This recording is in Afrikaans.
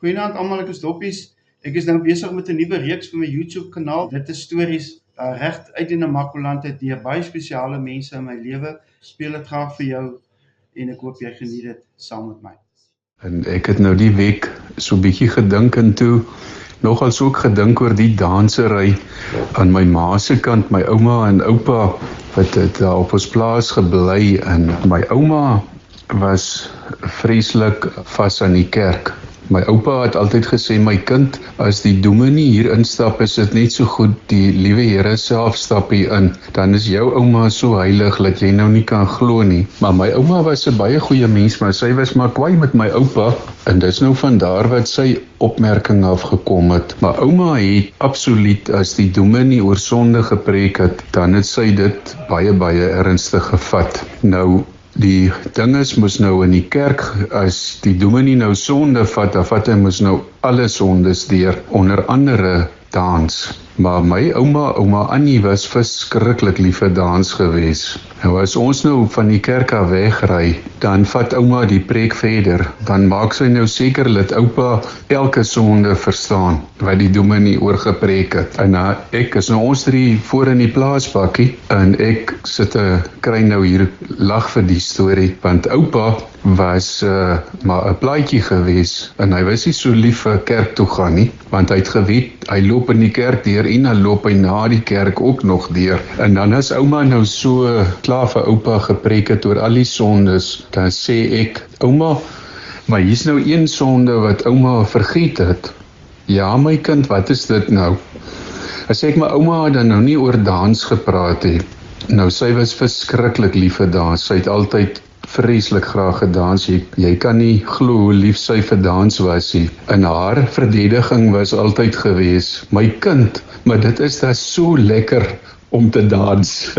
Goeienaand almal, ek is Doppies. Ek is nou besig met 'n nuwe reeks vir my YouTube kanaal. Dit is stories reg uit die Namakoland uit deur baie spesiale mense in my lewe. Speel dit graag vir jou en ek hoop jy geniet dit saam met my. En ek het nou die week so 'n bietjie gedink en toe nogals ook gedink oor die dansery aan my ma se kant, my ouma en oupa wat daar op ons plaas gebly, en my ouma was vreeslik vas aan die kerk. My oupa het altyd gesê, my kind, as die dominee hier instap, is dit net so goed die liewe Here self stap hier in, dan is jou ouma so heilig dat jy nou nie kan glo nie. Maar my ouma was 'n baie goeie mens, maar sy was maar kwaai met my oupa, en dis nou van daar wat sy opmerking afgekom het. Maar ouma het absoluut, as die dominee oor sonde gepreek het, dan het sy dit baie ernstig gevat. Nou, die ding is, moes nou in die kerk, as die dominee nou sonde vat, dan vat hy moes nou alle sondes deur, onder andere dans. Maar my ouma Annie was verskriklik lief vir dans gewees. Nou as ons nou van die kerk af wegry, dan vat ouma die preek verder. Dan maak sy nou seker dat oupa elke sonde verstaan wat die dominee oor gepreek het. En ek is nou ons drie voor in die plaasbakkie, en ek sit kry nou hier lag vir die storie, want oupa was maar 'n plaatjie gewees, en hy was nie so lief vir kerk toe gaan nie, want hy het geweet, hy loop in die kerk deur, en dan loop hy na die kerk ook nog deur. En dan as ouma nou so klaar vir oupa gepreek het oor al die sondes, dan sê ek, ouma, maar hier's nou een sonde wat ouma vergeet het. Ja, my kind, wat is dit nou? As ek my ouma dan nou nie oor dans gepraat het. Nou, sy was verskriklik lief vir dans. Sy het altyd vreeslik graag gedans. Jy kan nie glo hoe lief sy vir dans was nie. En haar verdediging was altyd gewees, my kind, maar dit is daar so lekker om te dans.